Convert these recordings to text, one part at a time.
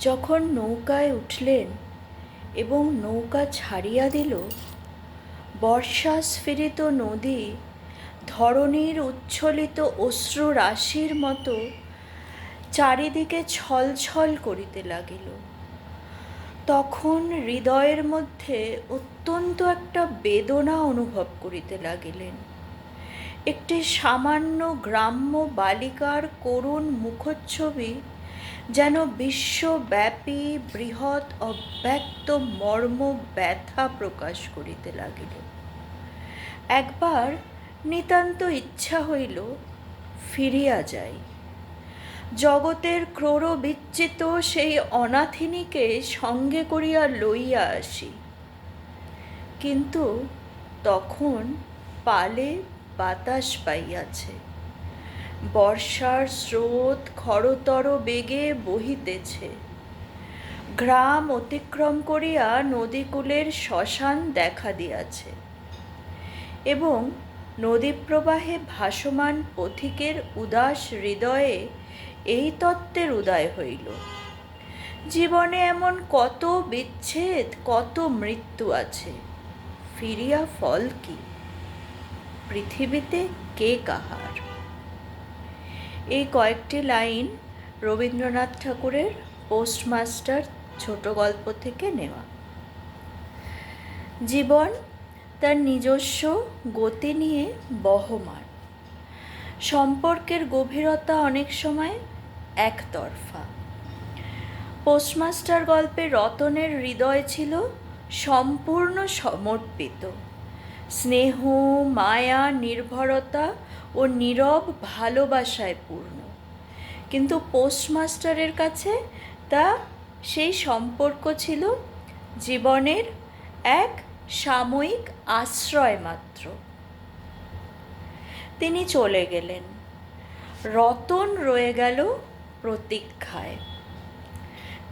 যখন নৌকায় উঠলেন এবং নৌকা ছাড়িয়া দিল, বর্ষাস্ফীরিত নদী ধরণীর উচ্ছ্বলিত অশ্রু রাশির মতো চারিদিকে ছলছল করিতে লাগিল। তখন হৃদয়ের মধ্যে অত্যন্ত একটা বেদনা অনুভব করিতে লাগিলেন। একটি সামান্য গ্রাম্য বালিকার করুণ মুখচ্ছবি যেন বিশ্বব্যাপী বৃহৎ অব্যক্ত মর্ম ব্যথা প্রকাশ করিতে লাগিল। একবার নিতান্ত ইচ্ছা হইল ফিরিয়া যাই, জগতের ক্রোড় বিচ্যুত সেই অনাথিনীকে সঙ্গে করিয়া লইয়া আসি। কিন্তু তখন পালে বাতাস পাইয়াছে, বর্ষার স্রোত খরতর বেগে বহিতেছে। গ্রাম অতিক্রম করিয়া নদীকূলের শ্মশান দেখা দিয়াছে এবং নদীপ্রবাহে ভাসমান পথিকের উদাস হৃদয়ে এই তত্ত্বের উদয় হইল, জীবনে এমন কত বিচ্ছেদ, কত মৃত্যু আছে, ফিরিয়া ফল কি? পৃথিবীতে কে কাহার? এই কয়েকটি লাইন রবীন্দ্রনাথ ঠাকুরের পোস্টমাস্টার ছোট গল্প থেকে নেওয়া। জীবন তার নিজস্ব গতি নিয়ে বহমান। সম্পর্কের গভীরতা অনেক সময় একতরফা। পোস্টমাস্টার গল্পে রতনের হৃদয় ছিল সম্পূর্ণ সমর্পিত, স্নেহ, মায়া, নির্ভরতা ও নীরব ভালোবাসায় পূর্ণ। কিন্তু পোস্টমাস্টারের কাছে তা সেই সম্পর্ক ছিল জীবনের এক সাময়িক আশ্রয় মাত্র। তিনি চলে গেলেন, রতন রয়ে গেল প্রতীক্ষায়।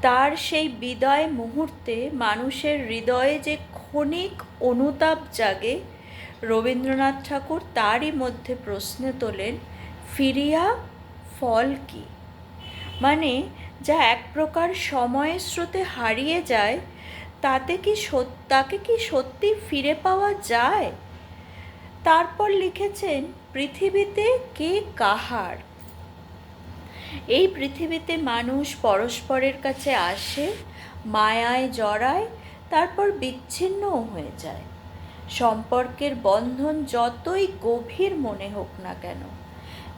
তার সেই বিদায় মুহূর্তে মানুষের হৃদয়ে যে ক্ষণিক অনুতাপ জাগে, রবীন্দ্রনাথ ঠাকুর তারই মধ্যে প্রশ্ন তোলেন, ফিরিয়া ফল কি? মানে যা এক প্রকার সময়ের স্রোতে হারিয়ে যায়, তাকে কি সত্যি ফিরে পাওয়া যায়? তারপর লিখেছেন, পৃথিবীতে কে কাহার? এই পৃথিবীতে মানুষ পরস্পরের কাছে আসে, মায়ায় জড়ায়, তারপর বিচ্ছিন্নও হয়ে যায়। সম্পর্কের বন্ধন যতই গভীর মনে হোক না কেন,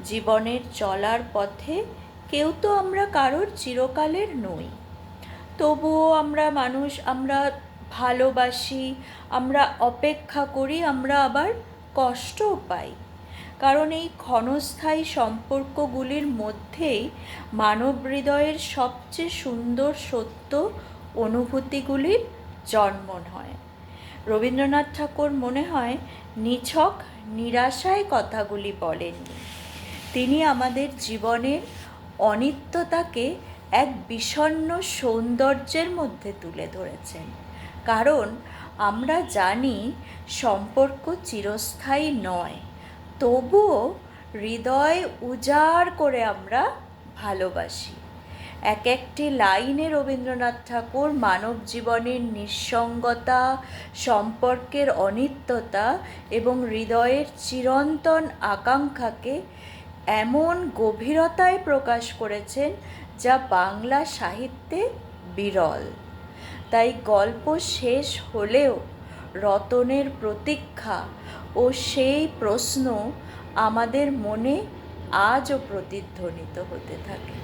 জীবনের চলার পথে কেউ তো আমরা কারোর চিরকালের নই। তবুও আমরা ভালোবাসি, আমরা অপেক্ষা করি, আমরা আবার কষ্টও পাই। কারণ এই ক্ষণস্থায়ী সম্পর্কগুলির মধ্যেই মানব হৃদয়ের সবচেয়ে সুন্দর সত্য অনুভূতিগুলির জন্ম হয়। রবীন্দ্রনাথ ঠাকুর মনে হয় নিছক নিরাশায় কথাগুলি বলেননি। তিনি আমাদের জীবনের অনিত্যতাকে এক বিষণ্ণ সৌন্দর্যের মধ্যে তুলে ধরেছেন। কারণ আমরা জানি সম্পর্ক চিরস্থায়ী নয়, তবুও হৃদয় উজাড় করে আমরা ভালোবাসি। এক একটি লাইনে রবীন্দ্রনাথ ঠাকুর মানব জীবনের নিঃসঙ্গতা, সম্পর্কের অনিত্যতা এবং হৃদয়ের চিরন্তন আকাঙ্ক্ষাকে এমন গভীরতায় প্রকাশ করেছেন যা বাংলা সাহিত্যে বিরল। তাই গল্প শেষ হলেও রতনের প্রতীক্ষা ও সেই প্রশ্ন আমাদের মনে আজও প্রতিধ্বনিত হতে থাকে।